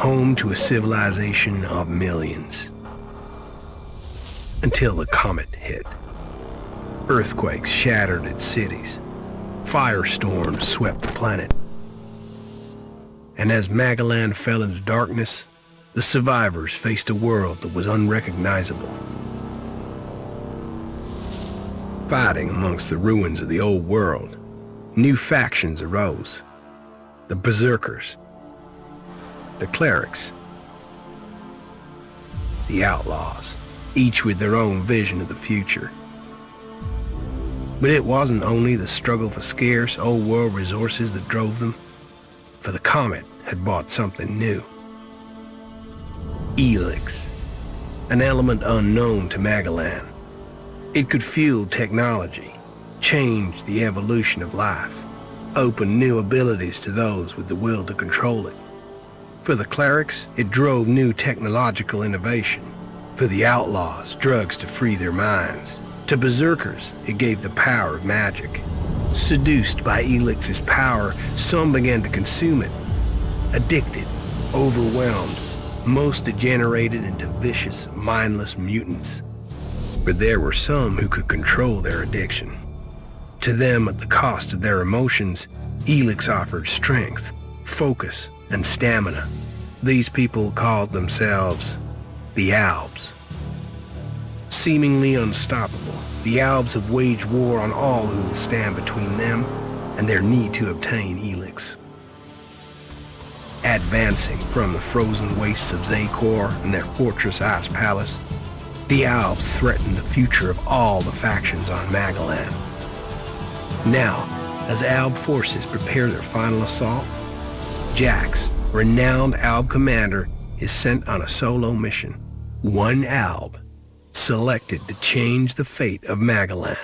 home to a civilization of millions. Until the comet hit. Earthquakes shattered its cities. Firestorms swept the planet. And as Magellan fell into darkness, the survivors faced a world that was unrecognizable. Fighting amongst the ruins of the old world, new factions arose. The Berserkers, the Clerics, the Outlaws, each with their own vision of the future. But it wasn't only the struggle for scarce old world resources that drove them, for the comet had brought something new. ELEX, an element unknown to Magellan. It could fuel technology, change the evolution of life, open new abilities to those with the will to control it. For the clerics, it drove new technological innovation. For the outlaws, drugs to free their minds. To berserkers, it gave the power of magic. Seduced by ELEX's power, some began to consume it. Addicted, overwhelmed, most degenerated into vicious, mindless mutants. But there were some who could control their addiction. To them, at the cost of their emotions, ELEX offered strength, focus, and stamina. These people called themselves the Albs. Seemingly unstoppable, the Albs have waged war on all who will stand between them and their need to obtain ELEX. Advancing from the frozen wastes of Zakor and their fortress ice palace, the Albs threaten the future of all the factions on Magellan. Now, as Alb forces prepare their final assault, Jax, renowned Alb commander, is sent on a solo mission. One Alb, selected to change the fate of Magellan.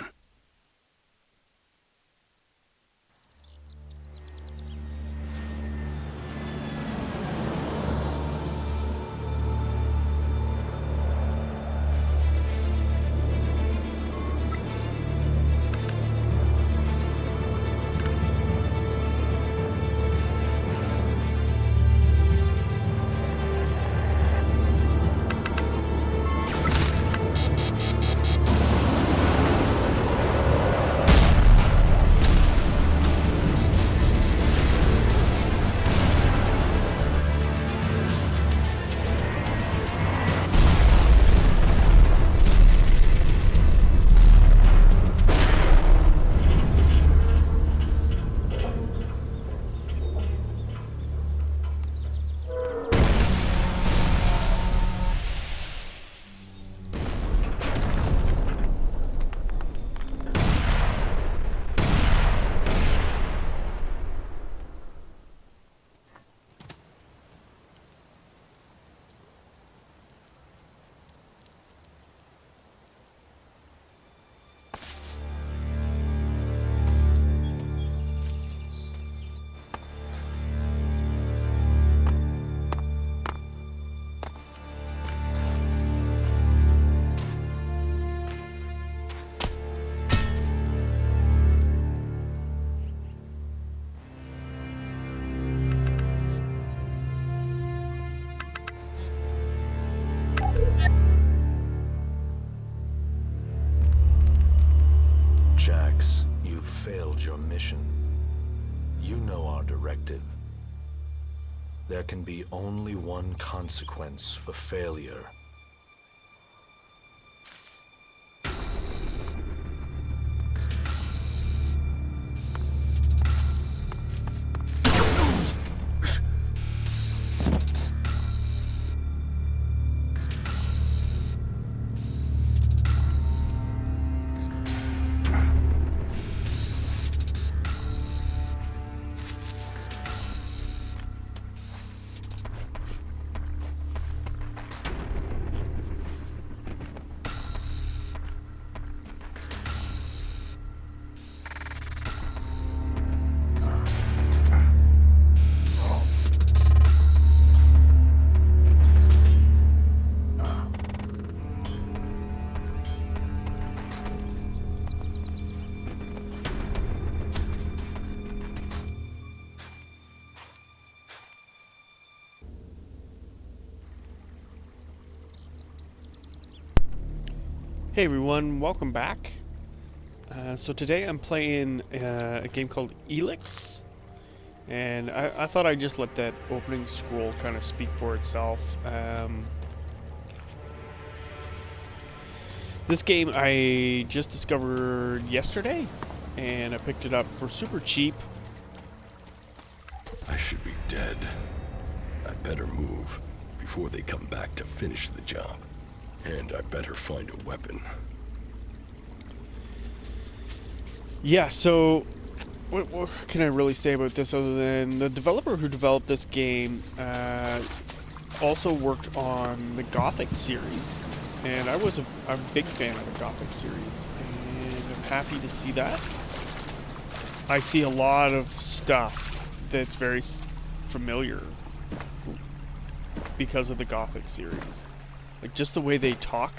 Jax, you've failed your mission. You know our directive. There can be only one consequence for failure. Hey everyone, welcome back. So today I'm playing a game called ELEX, and I thought I'd just let that opening scroll kind of speak for itself. This game I just discovered yesterday, and I picked it up for super cheap. I should be dead. I better move before they come back to finish the job. And I better find a weapon. Yeah, so what can I really say about this other than the developer who developed this game also worked on the Gothic series, and I'm a big fan of the Gothic series, and I'm happy to see that. I see a lot of stuff that's very familiar because of the Gothic series. Like, just the way they talk,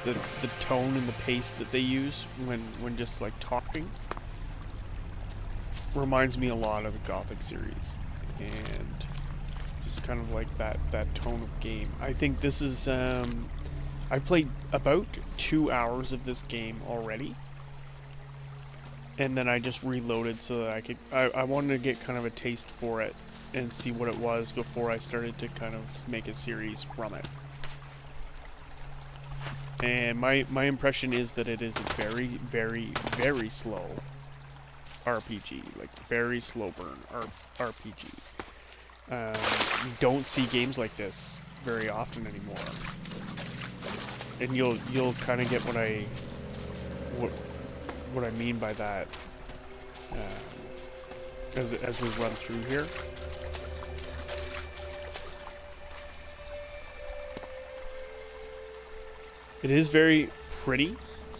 the tone and the pace that they use when just, like, talking, reminds me a lot of the Gothic series. And just kind of like that tone of game. I think this is, I played about 2 hours of this game already. And then I just reloaded so that I wanted to get kind of a taste for it and see what it was before I started to kind of make a series from it. And my impression is that it is a very, very, very slow RPG. Like, very slow burn RPG. You don't see games like this very often anymore. And you'll kind of get what I mean by that as we run through here. It is very pretty.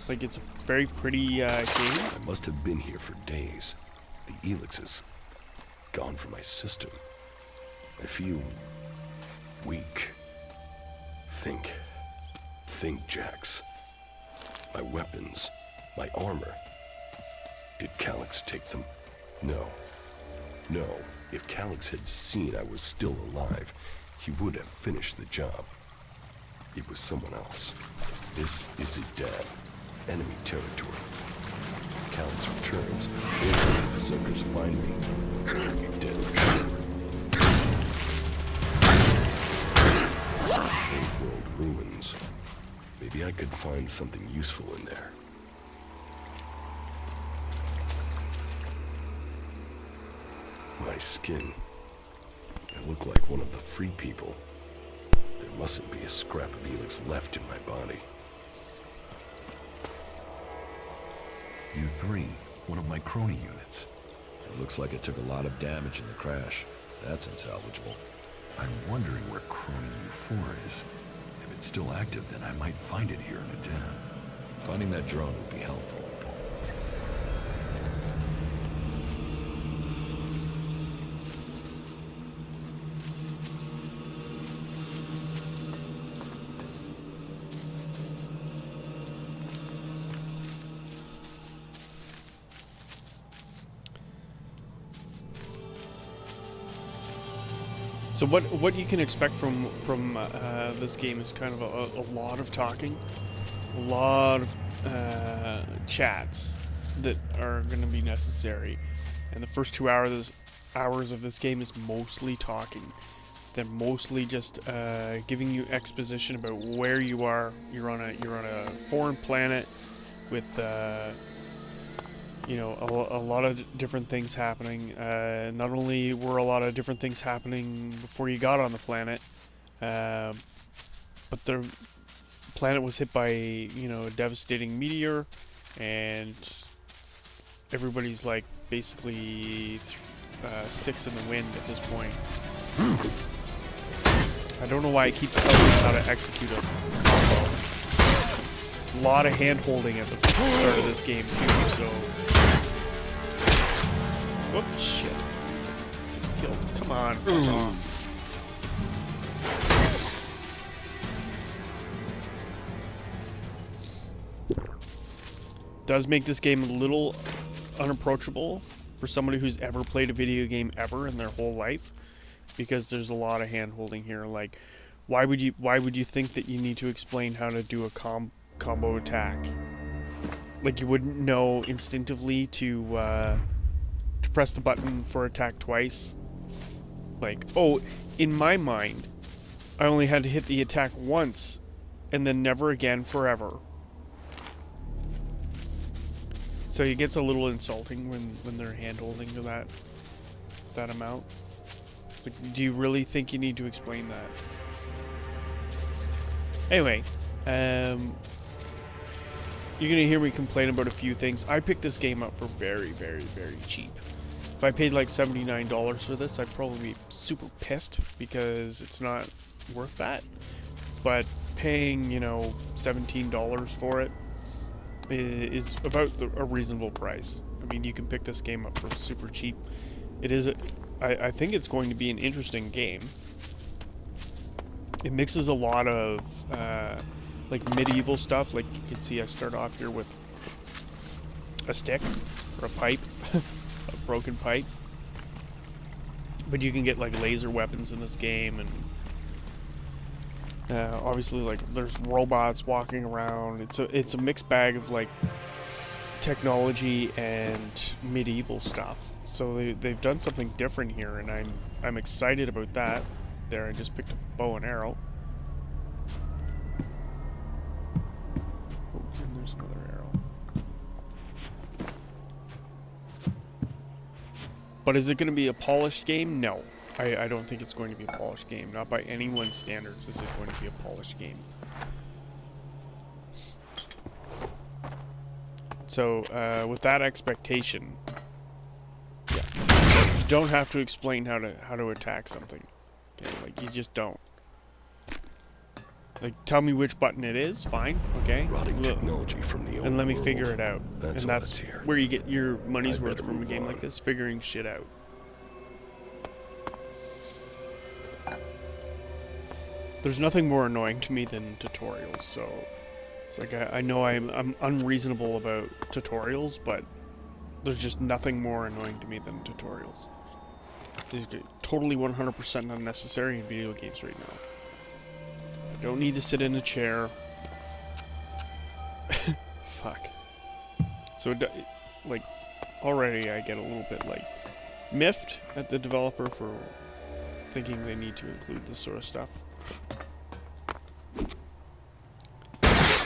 Like, it's a very pretty game. I must have been here for days. The ELEX is gone from my system. I feel weak. Think, Jax. My weapons, my armor. Did Calyx take them? No. If Calyx had seen I was still alive, he would have finished the job. It was someone else. This is Idan. Enemy territory. If Calyx returns, or the suckers find me, I'll be dead for sure. Old world ruins. Maybe I could find something useful in there. My skin. I look like one of the free people. There mustn't be a scrap of ELEX left in my body. U3, one of my crony units. It looks like it took a lot of damage in the crash. That's unsalvageable. I'm wondering where crony U4 is. If it's still active, then I might find it here in Idan. Finding that drone would be helpful. So what you can expect from this game is kind of a lot of talking, a lot of chats that are going to be necessary. And the first 2 hours of this game is mostly talking. They're mostly just giving you exposition about where you are. You're on a foreign planet with you know, a lot of different things happening. Not only were a lot of different things happening before you got on the planet, but the planet was hit by, you know, a devastating meteor, and everybody's like basically sticks in the wind at this point. I don't know why it keeps telling me how to execute a combo. A lot of hand-holding at the start of this game too, so... Whoops, shit. Killed. Come on, fuck off. Does make this game a little unapproachable for somebody who's ever played a video game ever in their whole life, because there's a lot of hand-holding here. Like, why would you think that you need to explain how to do a combo attack. Like, you wouldn't know instinctively to press the button for attack twice. Like, oh, in my mind, I only had to hit the attack once, and then never again forever. So it gets a little insulting when they're hand-holding to that amount. It's like, do you really think you need to explain that? Anyway, you're gonna hear me complain about a few things. I picked this game up for very, very, very cheap. If I paid like $79 for this, I'd probably be super pissed because it's not worth that. But paying, you know, $17 for it is about a reasonable price. I mean, you can pick this game up for super cheap. It is, I think it's going to be an interesting game. It mixes a lot of like medieval stuff. Like, you can see I start off here with a stick or a pipe, a broken pipe. But you can get like laser weapons in this game, and obviously, like, there's robots walking around. It's a mixed bag of like technology and medieval stuff. So they've done something different here, and I'm excited about that. There, I just picked up a bow and arrow. Oh, and there's another arrow. But is it going to be a polished game? No. I don't think it's going to be a polished game. Not by anyone's standards is it going to be a polished game. So, with that expectation, yeah, so you don't have to explain how to attack something. Okay, like, you just don't. Like, tell me which button it is, fine, okay. Rotting technology from the old and let me world. figure it out. That's and all that's here. where you get your money's I'd worth better from a move game on. like this, figuring shit out. There's nothing more annoying to me than tutorials, so it's like I know I'm unreasonable about tutorials, but there's just nothing more annoying to me than tutorials. They're totally 100% unnecessary in video games right now. I don't need to sit in a chair. Fuck. So, like, already I get a little bit, like, miffed at the developer for thinking they need to include this sort of stuff.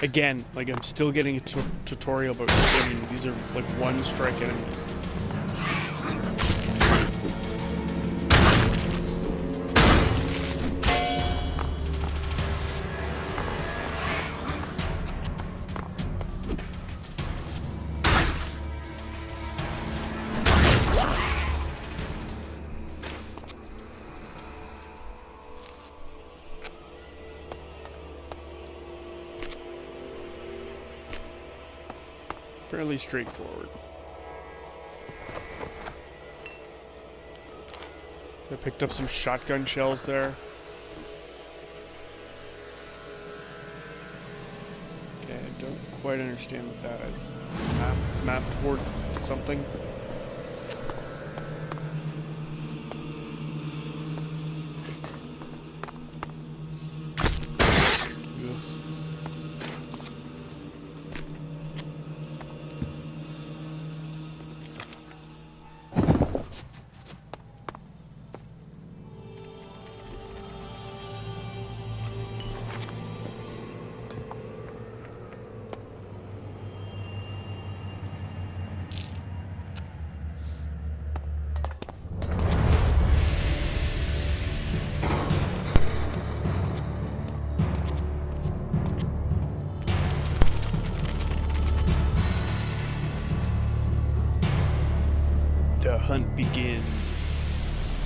Again, like, I'm still getting a tutorial about swimming. These are, like, one-strike enemies. Fairly straightforward. So I picked up some shotgun shells there. Okay, I don't quite understand what that is. Map toward something. The hunt begins.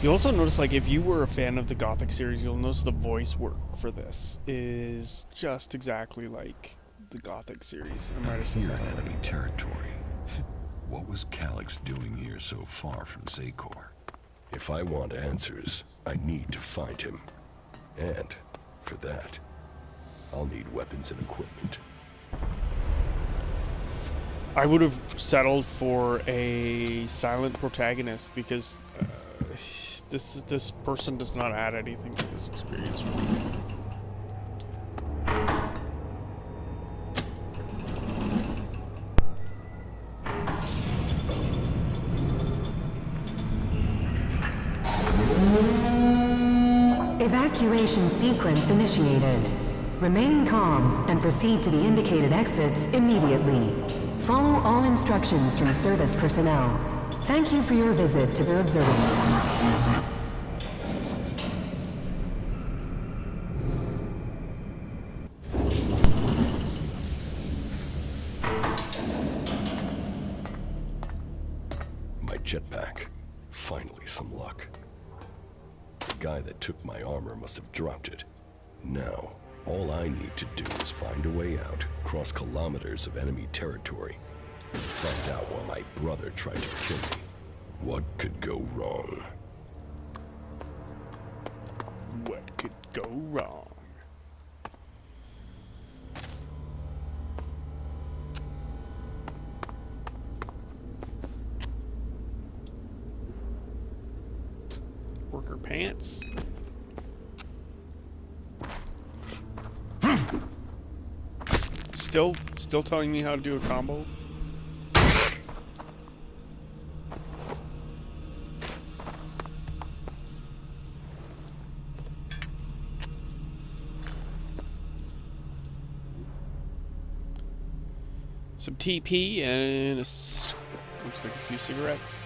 You also notice, like, if you were a fan of the Gothic series, you'll notice the voice work for this is just exactly like the Gothic series. I might have said Here that in already. enemy territory. What was Calyx doing here so far from Zakor? If I want answers, I need to find him. And, for that, I'll need weapons and equipment. I would have settled for a silent protagonist because this person does not add anything to this experience for me. Evacuation sequence initiated. Remain calm and proceed to the indicated exits immediately. Follow all instructions from service personnel. Thank you for your visit to the observatory. My jetpack. Finally some luck. The guy that took my armor must have dropped it. Now, all I need to do is find a way out, cross kilometers of enemy territory, and find out why my brother tried to kill me. What could go wrong? What could go wrong? Worker pants. Still telling me how to do a combo? Some TP and looks like a few cigarettes.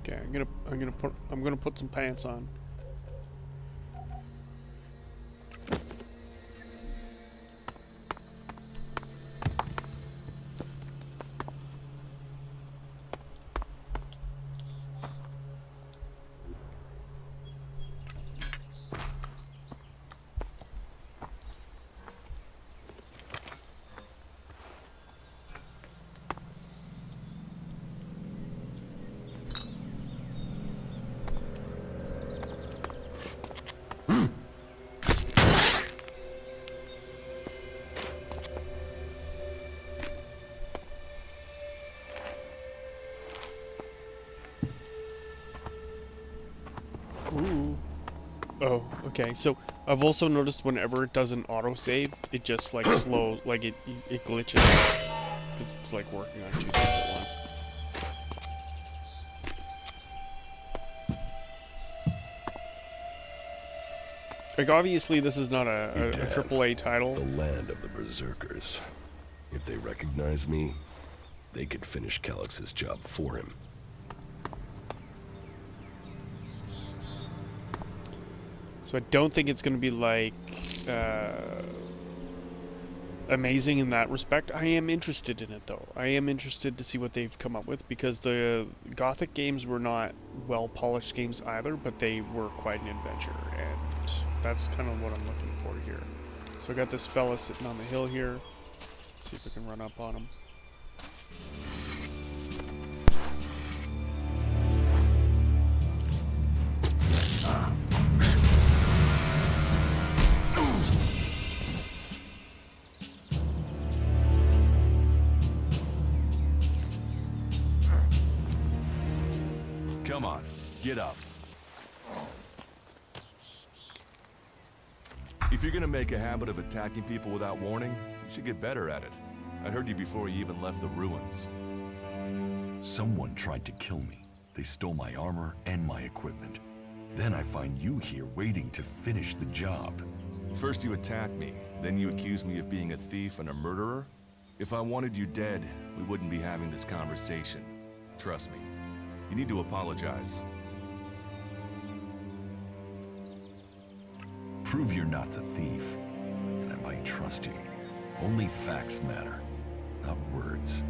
Okay, I'm gonna put some pants on. Ooh. Oh, okay. So I've also noticed whenever it does an autosave, it just like slows, like it glitches because it's like working on two things at once. Like obviously this is not a AAA title. The land of the berserkers. If they recognize me, they could finish Calix's job for him. So I don't think it's going to be like amazing in that respect. I am interested in it though. I am interested to see what they've come up with because the Gothic games were not well polished games either, but they were quite an adventure, and that's kind of what I'm looking for here. So I got this fella sitting on the hill here. Let's see if I can run up on him. Come on, get up. If you're gonna make a habit of attacking people without warning, you should get better at it. I heard you before you even left the ruins. Someone tried to kill me. They stole my armor and my equipment. Then I find you here waiting to finish the job. First you attack me, then you accuse me of being a thief and a murderer? If I wanted you dead, we wouldn't be having this conversation. Trust me. You need to apologize. Prove you're not the thief, and I might trust you. Only facts matter, not words.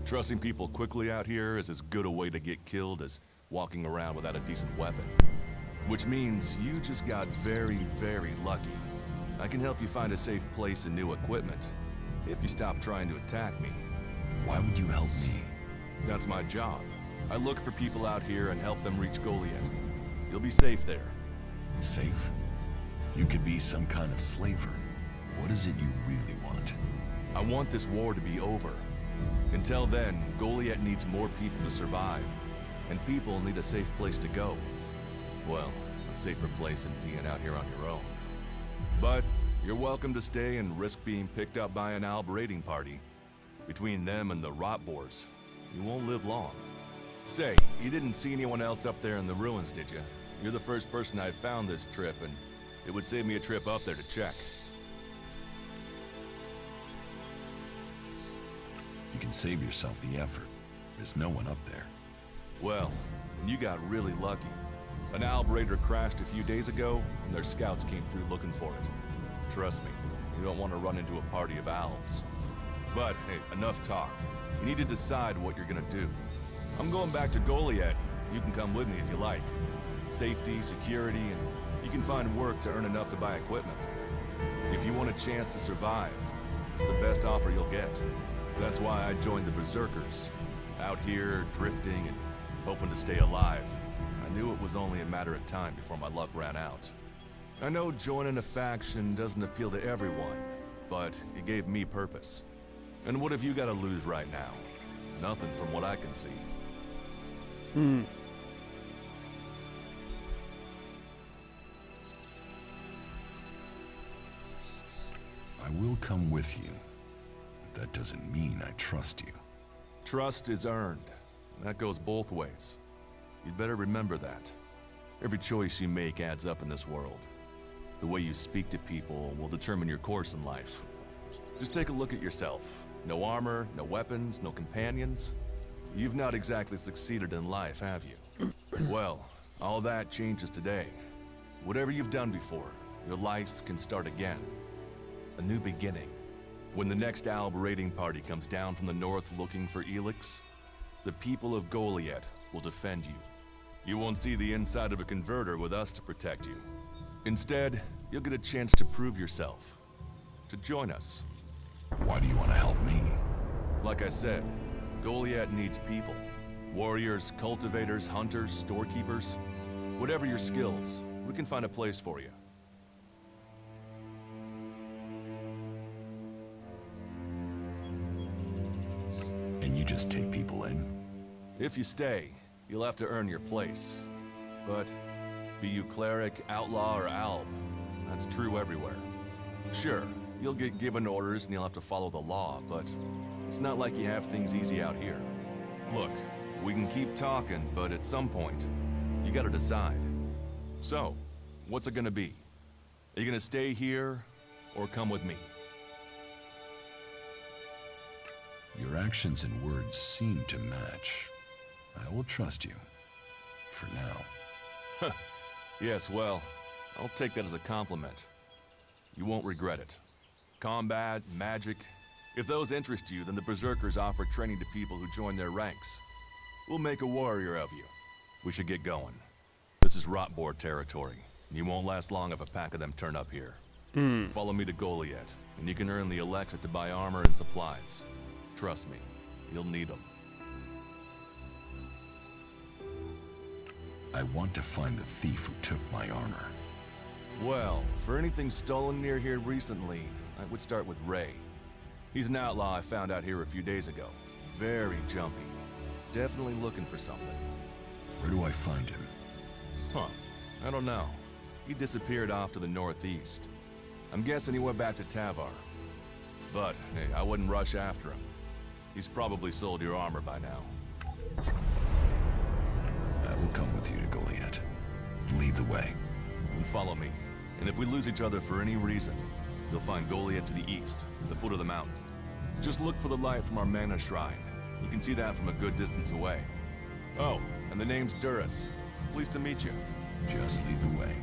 Trusting people quickly out here is as good a way to get killed as walking around without a decent weapon. Which means you just got very, very lucky. I can help you find a safe place and new equipment, if you stop trying to attack me. Why would you help me? That's my job. I look for people out here and help them reach Goliet. You'll be safe there. Safe? You could be some kind of slaver. What is it you really want? I want this war to be over. Until then, Goliet needs more people to survive. And people need a safe place to go. Well, a safer place than being out here on your own. But you're welcome to stay and risk being picked up by an Alb raiding party. Between them and the rot boars, you won't live long. Say, you didn't see anyone else up there in the ruins, did you? You're the first person I've found this trip, and it would save me a trip up there to check. You can save yourself the effort. There's no one up there. Well, you got really lucky. An Alb raider crashed a few days ago, and their scouts came through looking for it. Trust me, you don't want to run into a party of Albs. But, hey, enough talk. You need to decide what you're gonna do. I'm going back to Goliet. You can come with me if you like. Safety, security, and you can find work to earn enough to buy equipment. If you want a chance to survive, it's the best offer you'll get. That's why I joined the Berserkers. Out here, drifting and hoping to stay alive. I knew it was only a matter of time before my luck ran out. I know joining a faction doesn't appeal to everyone, but it gave me purpose. And what have you got to lose right now? Nothing from what I can see. I will come with you, but that doesn't mean I trust you. Trust is earned. That goes both ways. You'd better remember that. Every choice you make adds up in this world. The way you speak to people will determine your course in life. Just take a look at yourself. No armor, no weapons, no companions. You've not exactly succeeded in life, have you? Well, all that changes today. Whatever you've done before, your life can start again. A new beginning. When the next Alb raiding party comes down from the north looking for ELEX, the people of Goliet will defend you. You won't see the inside of a converter with us to protect you. Instead, you'll get a chance to prove yourself. To join us. Why do you want to help me? Like I said, Goliet needs people. Warriors, cultivators, hunters, storekeepers. Whatever your skills, we can find a place for you. And you just take people in? If you stay, you'll have to earn your place. But be you cleric, outlaw, or alb, that's true everywhere. Sure, you'll get given orders and you'll have to follow the law, but it's not like you have things easy out here. Look, we can keep talking, but at some point, you gotta decide. So, what's it gonna be? Are you gonna stay here, or come with me? Your actions and words seem to match. I will trust you. For now. Yes, well, I'll take that as a compliment. You won't regret it. Combat, magic. If those interest you, then the Berserkers offer training to people who join their ranks. We'll make a warrior of you. We should get going. This is Rotboar territory. You won't last long if a pack of them turn up here. Follow me to Goliet, and you can earn the ELEX to buy armor and supplies. Trust me, you'll need them. I want to find the thief who took my armor. Well, for anything stolen near here recently, I would start with Ray. He's an outlaw I found out here a few days ago. Very jumpy. Definitely looking for something. Where do I find him? Huh. I don't know. He disappeared off to the northeast. I'm guessing he went back to Tavar. But, hey, I wouldn't rush after him. He's probably sold your armor by now. I will come with you to Goliet. Lead the way. And follow me. And if we lose each other for any reason, you'll find Goliet to the east, the foot of the mountain. Just look for the light from our mana shrine. You can see that from a good distance away. Oh, and the name's Duras. Pleased to meet you. Just lead the way.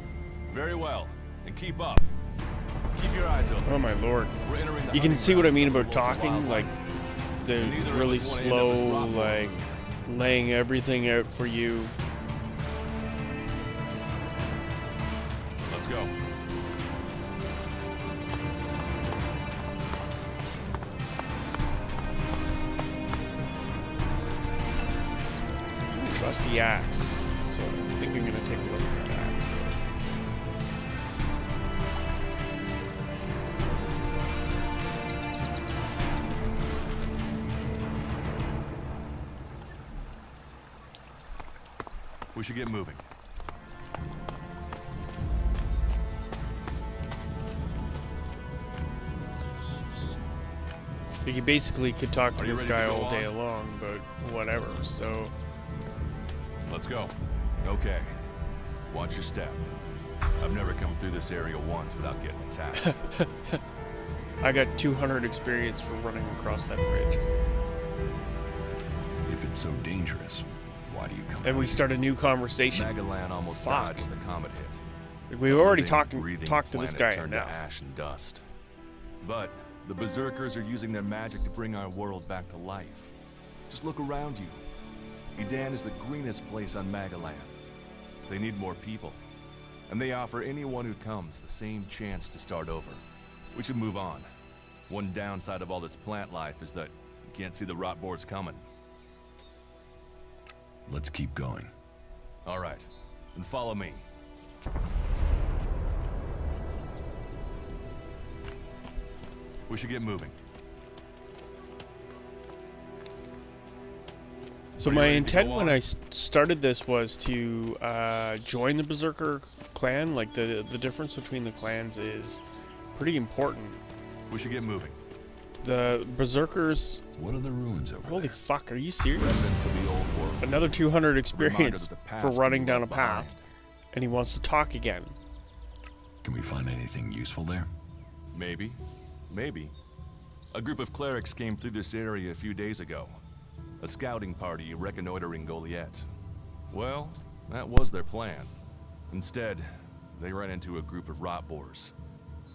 Very well. And keep up. Keep your eyes open. Oh my lord. We're entering the You can hunting see what I grounds mean of the about local talking, like wildlife. they're And neither of really us wanna end up as slow, rock like monsters. laying everything out for you. Let's go. Rusty axe. So I think I'm gonna take a look at that axe. We should get moving. You basically could talk to Are you this ready to guy go all day on? long, but whatever, so... Let's go. Okay. Watch your step. I've never come through this area once without getting attacked. I got 200 experience for running across that bridge. If it's so dangerous, why do you come And out we here? start a new conversation. Magalan almost Fuck. died when the comet hit. We already Living, breathing talked to this planet guy turned now. to ash and dust. But the Berserkers are using their magic to bring our world back to life. Just look around you. Edan is the greenest place on Magalan. They need more people. And they offer anyone who comes the same chance to start over. We should move on. One downside of all this plant life is that you can't see the rot boars coming. Let's keep going. All right, then follow me. We should get moving. So Are you my ready to intent go when on? I started this was to join the Berserker clan. Like the difference between the clans is pretty important. We should get moving. The Berserkers, What are the ruins over holy there? fuck, are you serious? Remnants of the old world. Another 200 Reminder experience that the past for can running be down a left path, behind. and he wants to talk again. Can we find anything useful there? Maybe. Maybe. A group of clerics came through this area a few days ago. A scouting party reconnoitering Goliet. Well, that was their plan. Instead, they ran into a group of rot boars.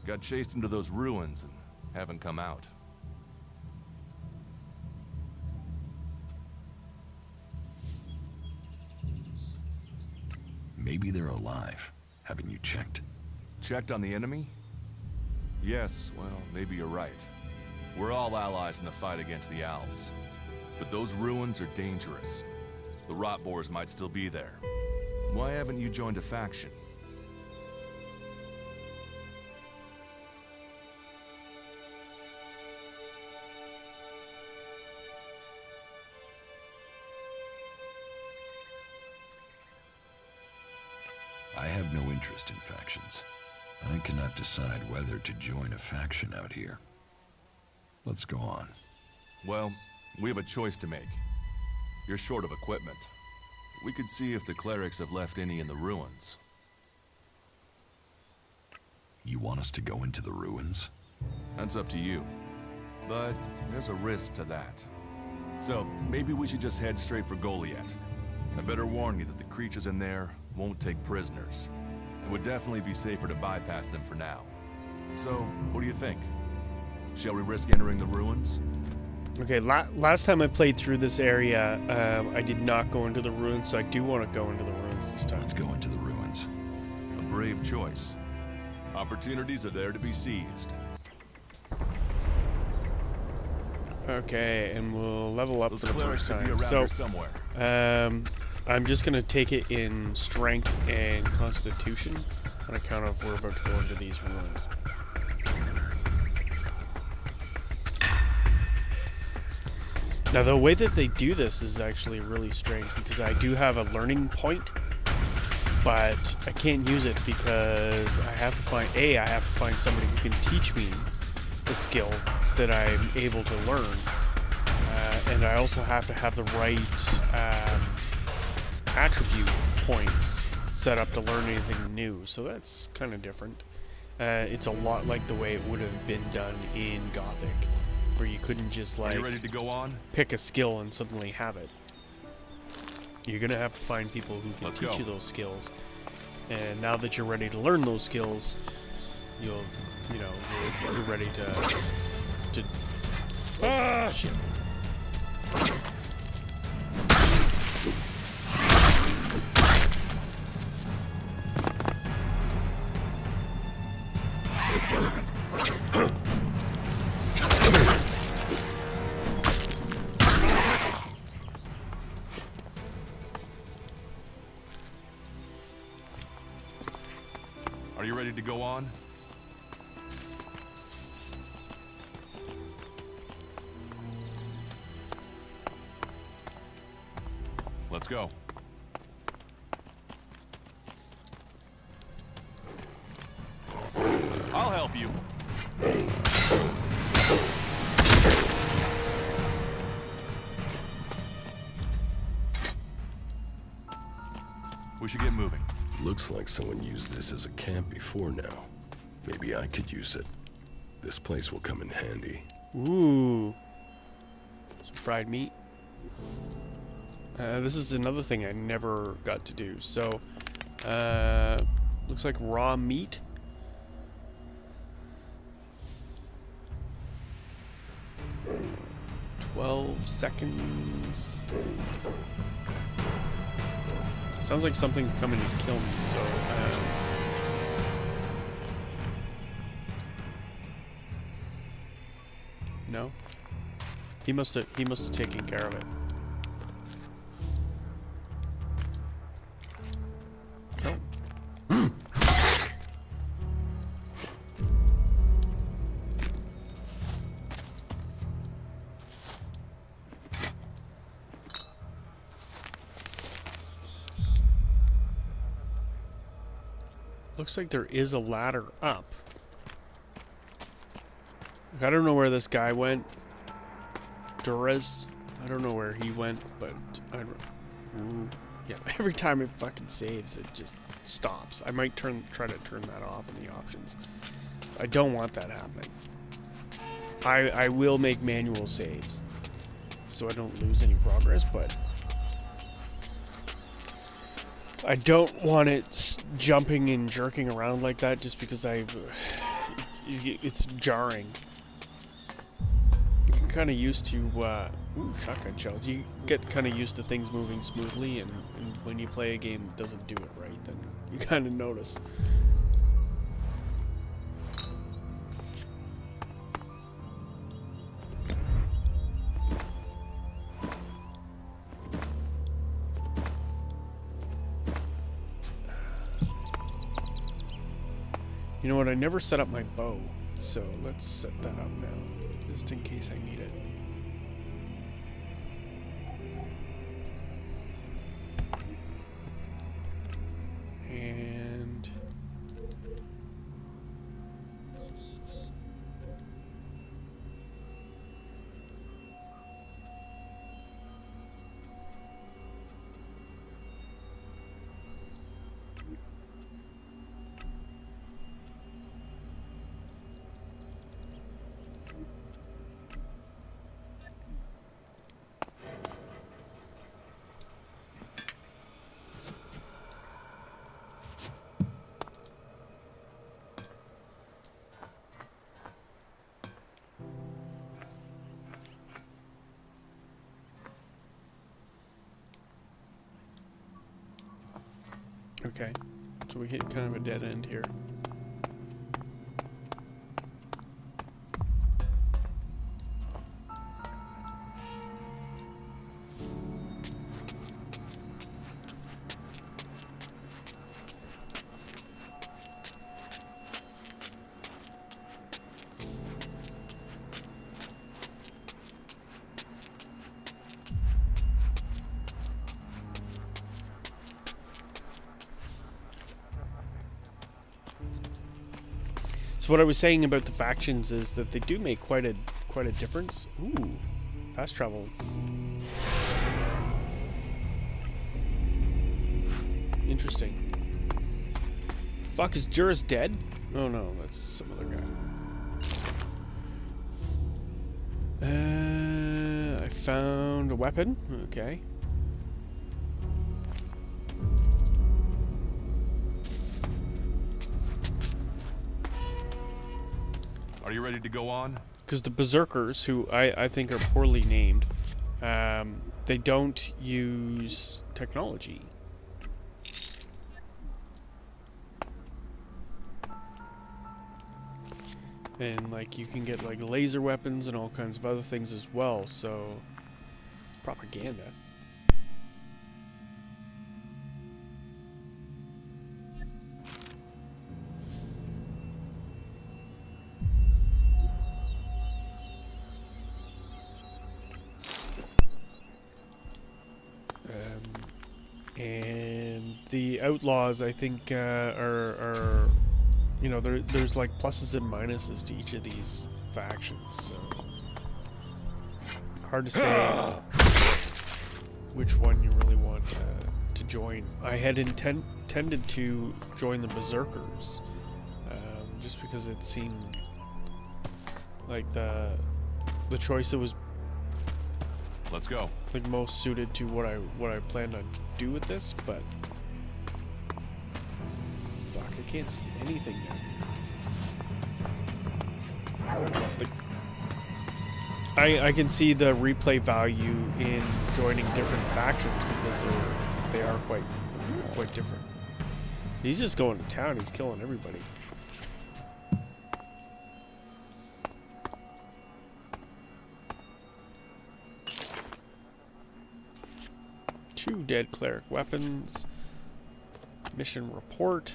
Got chased into those ruins and haven't come out. Maybe they're alive. Haven't you checked? Checked on the enemy? Yes, well, maybe you're right. We're all allies in the fight against the Alps. But those ruins are dangerous. The rot boars might still be there. Why haven't you joined a faction? I have no interest in factions. I cannot decide whether to join a faction out here. Let's go on. Well, we have a choice to make. You're short of equipment. We could see if the clerics have left any in the ruins. You want us to go into the ruins? That's up to you. But there's a risk to that. So, maybe we should just head straight for Goliet. I better warn you that the creatures in there won't take prisoners. It would definitely be safer to bypass them for now. So, what do you think? Shall we risk entering the ruins? Okay, last time I played through this area, I did not go into the ruins, so I do want to go into the ruins this time. Let's go into the ruins. A brave choice. Opportunities are there to be seized. Okay, and we'll level up Those for the clerics first should be time. around So, here somewhere. I'm just gonna take it in strength and constitution on account of we're about to go into these ruins. Now the way that they do this is actually really strange because I do have a learning point, but I can't use it because I have to find somebody who can teach me the skill that I'm able to learn, and I also have to have the right attribute points set up to learn anything new. So that's kind of different. It's a lot like the way it would have been done in Gothic, where you couldn't just Are like you ready to go on? pick a skill and suddenly have it. You're gonna have to find people who can Let's teach go. you those skills. And now that you're ready to learn those skills, you're ready to shit. Are you ready to go on? Let's go. I'll help you. We should get moving. Looks like someone used this as a camp before now. Maybe I could use it. This place will come in handy. Ooh. Some fried meat. This is another thing I never got to do. So, looks like raw meat. $12 seconds. Sounds like something's coming to kill me, so no? He must have taken care of it. Oh. Looks like there is a ladder up. I don't know where this guy went. Durez. I don't know where he went, but yeah, every time it fucking saves, it just stops. I might try to turn that off in the options. I don't want that happening. I will make manual saves, so I don't lose any progress, but I don't want it jumping and jerking around like that just because it's jarring. You get kind of used to, ooh, shotgun shells. You get kind of used to things moving smoothly, and when you play a game that doesn't do it right, then you kind of notice. You know what, I never set up my bow, so let's set that up now, just in case I need it. And... okay, so we hit kind of a dead end here. So what I was saying about the factions is that they do make quite a difference. Ooh, fast travel. Interesting. Fuck, is Juris dead? Oh no, that's some other guy. I found a weapon. Okay. Are you ready to go on? Because the berserkers, who I think are poorly named, they don't use technology. And like you can get like laser weapons and all kinds of other things as well, so propaganda. And the outlaws, I think, are you know, there's like pluses and minuses to each of these factions, so hard to say which one you really want to to join. I had intended to join the Berserkers, just because it seemed like the choice that was Let's go. like most suited to what I plan to do with this. But fuck, I can't see anything now. Like, I can see the replay value in joining different factions because they are quite different. He's just going to town. He's killing everybody. Two dead cleric weapons. Mission report.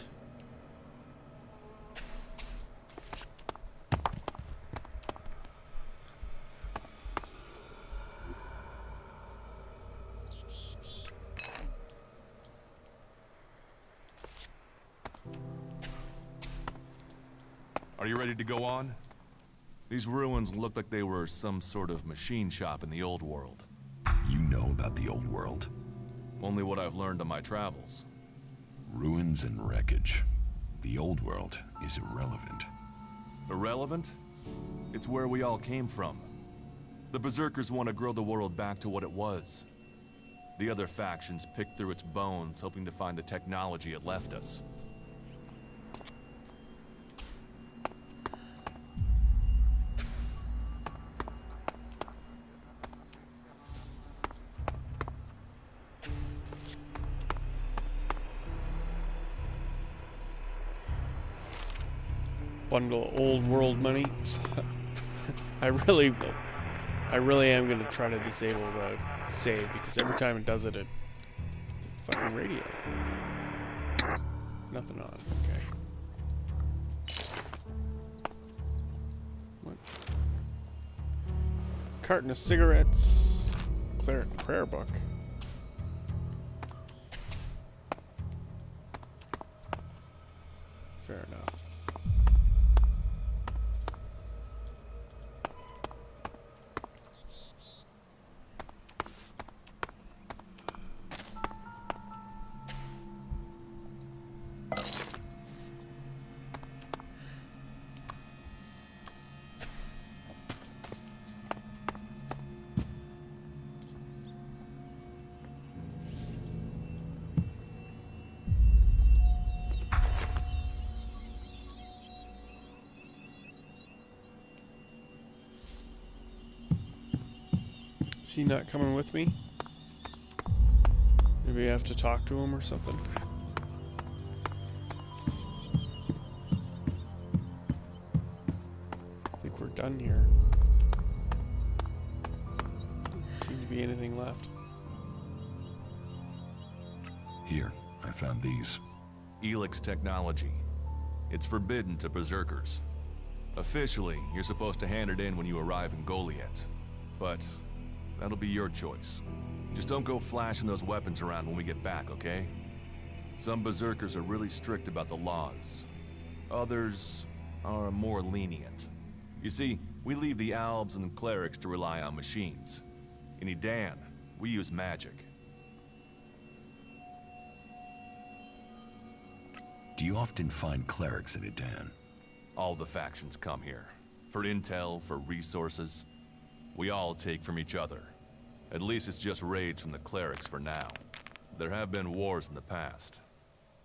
Are you ready to go on? These ruins look like they were some sort of machine shop in the old world. You know about the old world. Only what I've learned on my travels. Ruins and wreckage. The old world is irrelevant. Irrelevant? It's where we all came from. The Berserkers want to grow the world back to what it was. The other factions pick through its bones, hoping to find the technology it left us. Bundle old world money. I really am gonna try to disable the save because every time it does it, it's a fucking radio. Nothing on. Okay. What? Carton of cigarettes. Cleric prayer book. Fair enough. Is he not coming with me? Maybe I have to talk to him or something. I think we're done here. Doesn't seem to be anything left. Here, I found these. ELEX technology. It's forbidden to Berserkers. Officially, you're supposed to hand it in when you arrive in Goliet. But that'll be your choice. Just don't go flashing those weapons around when we get back, okay? Some Berserkers are really strict about the laws. Others are more lenient. You see, we leave the Albs and clerics to rely on machines. In Edan, we use magic. Do you often find clerics in Edan? All the factions come here. For intel, for resources. We all take from each other. At least it's just raids from the clerics for now. There have been wars in the past.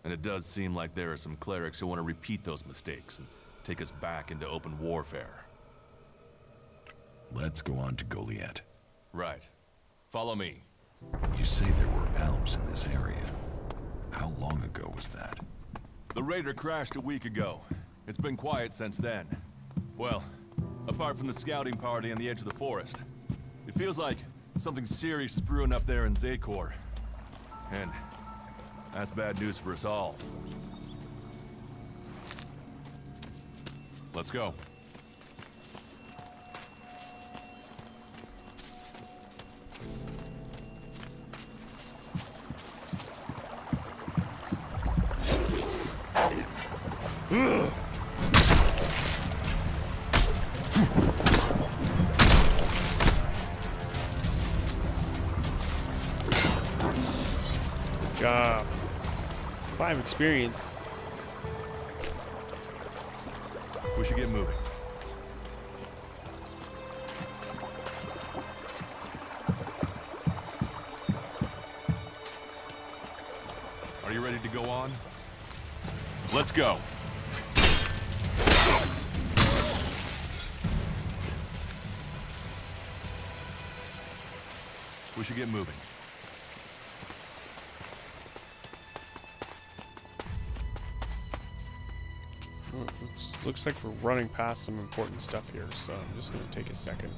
And it does seem like there are some clerics who want to repeat those mistakes and take us back into open warfare. Let's go on to Goliet. Right. Follow me. You say there were Alps in this area. How long ago was that? The raider crashed a week ago. It's been quiet since then. Well, apart from the scouting party on the edge of the forest. It feels like something serious is brewing up there in Zakor. And that's bad news for us all. Let's go. Good 5 experience. We should get moving. Are you ready to go on? Let's go. We should get moving. Oh, looks like we're running past some important stuff here, so I'm just going to take a second.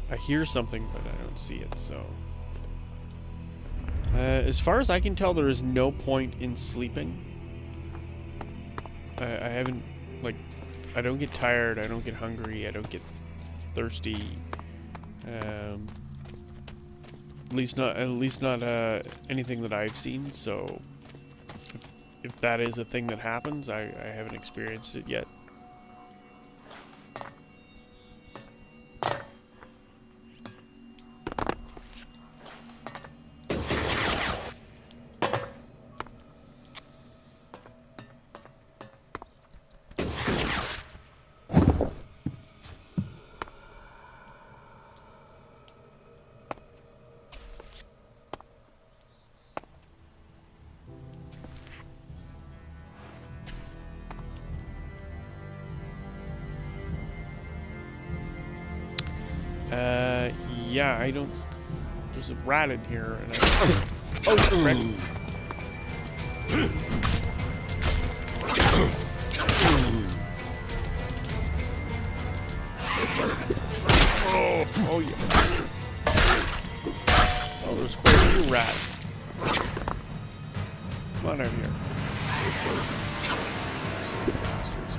I hear something, but I don't see it, so... as far as I can tell, there is no point in sleeping. I haven't, like... I don't get tired, I don't get hungry, I don't get thirsty. At least not anything that I've seen, so... If that is a thing that happens, I haven't experienced it yet. Yeah, I don't... There's a rat in here, and I... Oh, frick. Oh, yeah. Oh, there's quite a few rats. Come on out here. Silly bastards.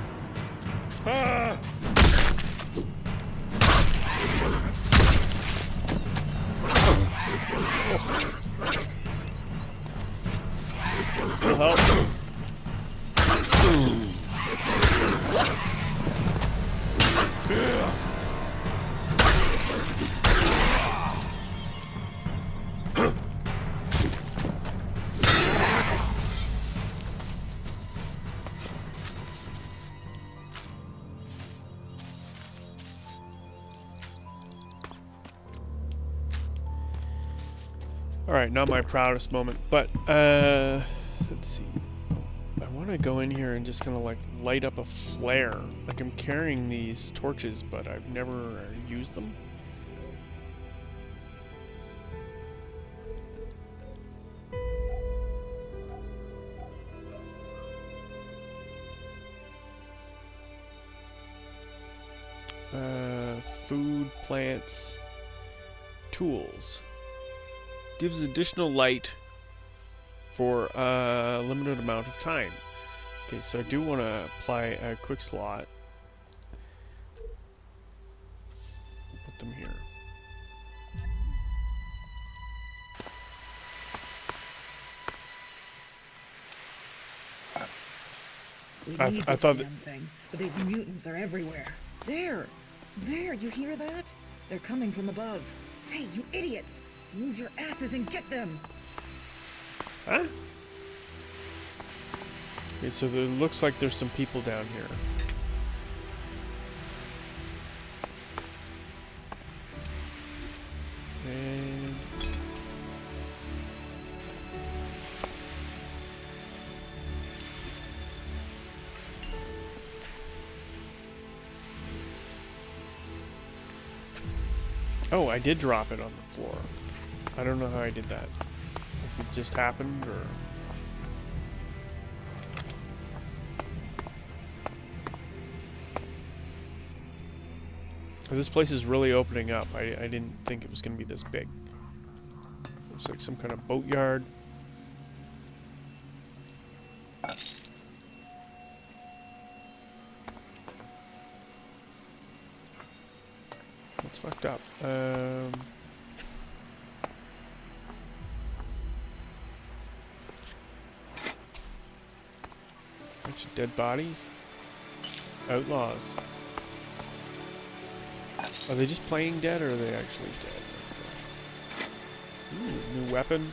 Ah! Help. Alright, not my proudest moment, but, let's see. I want to go in here and just kind of, like, light up a flare. Like, I'm carrying these torches, but I've never used them. Food, plants, tools. Gives additional light for a limited amount of time. Okay, so I do want to apply a quick slot. Put them here. I thought damn thing, but these mutants are everywhere. There, you hear that? They're coming from above. Hey, you idiots! Move your asses and get them! Huh? Okay, so it looks like there's some people down here. And... oh, I did drop it on the floor. I don't know how I did that. If it just happened, or... This place is really opening up. I didn't think it was going to be this big. Looks like some kind of boatyard. That's fucked up. Bunch of dead bodies. Outlaws. Are they just playing dead, or are they actually dead? Ooh, new weapon.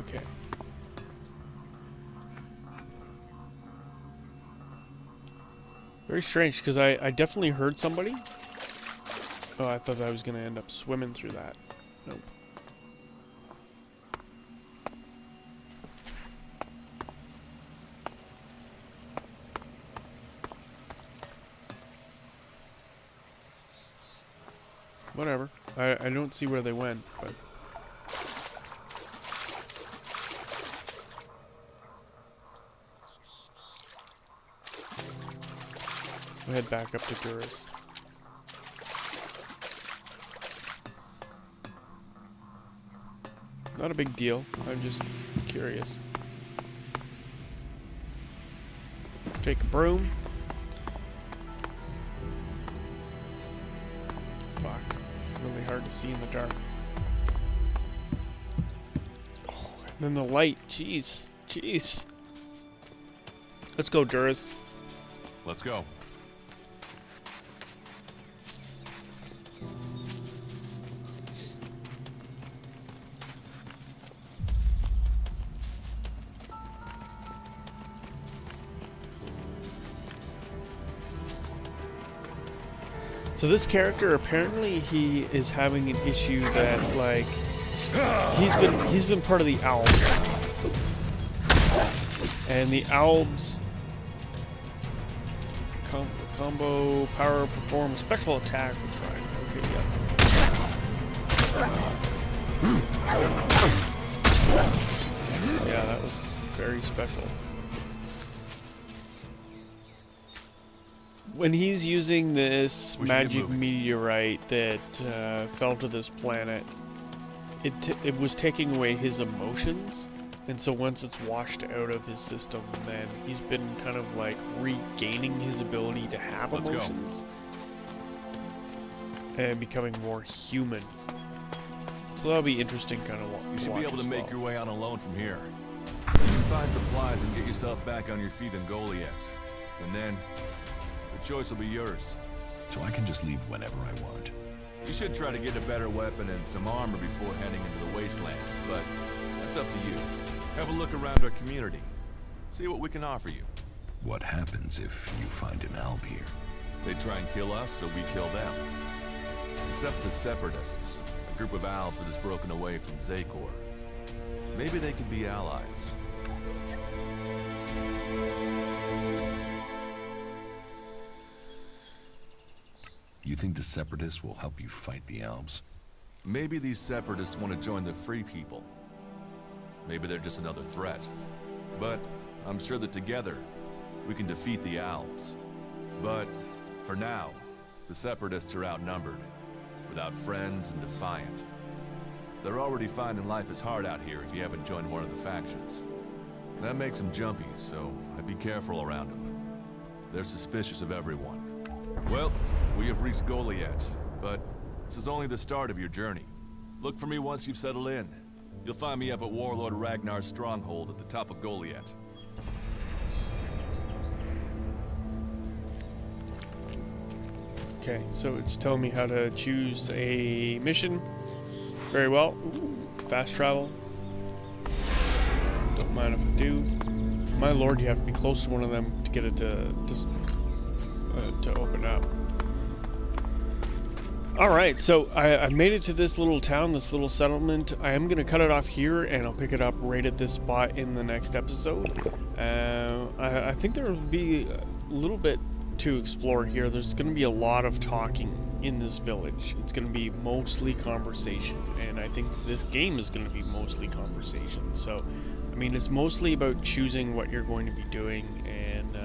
Okay. Very strange, because I definitely heard somebody. Oh, I thought I was going to end up swimming through that. Nope. Whatever. I don't see where they went, but... We'll head back up to Duras. Not a big deal. I'm just curious. Take a broom. Fuck. Really hard to see in the dark. Oh, and then the light. Jeez. Jeez. Let's go, Duras. Let's go. So this character, apparently he is having an issue that, like, he's been part of the Alps, and the Alps combo power perform special attack. We'll try. Okay, yeah, that was very special. When he's using this magic meteorite that fell to this planet, it was taking away his emotions, and so once it's washed out of his system, then he's been kind of like regaining his ability to have emotions and becoming more human. So that'll be interesting, kind of. You should be able to make your way on alone from here. You can find supplies and get yourself back on your feet in Goliet, and then the choice will be yours. So I can just leave whenever I want. You should try to get a better weapon and some armor before heading into the wastelands, but that's up to you. Have a look around our community. See what we can offer you. What happens if you find an Alb here? They try and kill us, so we kill them. Except the Separatists, a group of Albs that has broken away from Zakor. Maybe they could be allies. You think the Separatists will help you fight the Albs? Maybe these Separatists want to join the Free People. Maybe they're just another threat. But I'm sure that together, we can defeat the Albs. But for now, the Separatists are outnumbered, without friends and defiant. They're already finding life is hard out here if you haven't joined one of the factions. That makes them jumpy, so I'd be careful around them. They're suspicious of everyone. Well, we have reached Goliet, but this is only the start of your journey. Look for me once you've settled in. You'll find me up at Warlord Ragnar's stronghold at the top of Goliet. Okay, so it's telling me how to choose a mission. Very well. Ooh, fast travel. Don't mind if I do. My lord, you have to be close to one of them to get it to open up. Alright, so I made it to this little town, this little settlement. I am going to cut it off here, and I'll pick it up right at this spot in the next episode. I think there will be a little bit to explore here. There's going to be a lot of talking in this village. It's going to be mostly conversation, and I think this game is going to be mostly conversation. So, I mean, it's mostly about choosing what you're going to be doing, and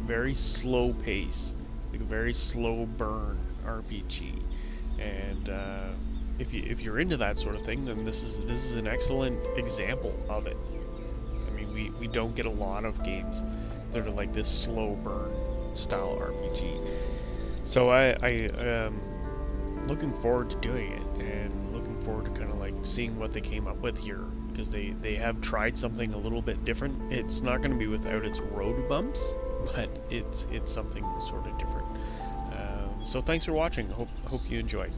very slow pace, like a very slow burn RPG. And if you're into that sort of thing, then this is an excellent example of it. I mean, we don't get a lot of games that are like this slow burn style RPG. So I looking forward to doing it, and looking forward to kind of like seeing what they came up with here, because they have tried something a little bit different. It's not going to be without its road bumps, but it's something sort of different. So thanks for watching. Hope you enjoyed.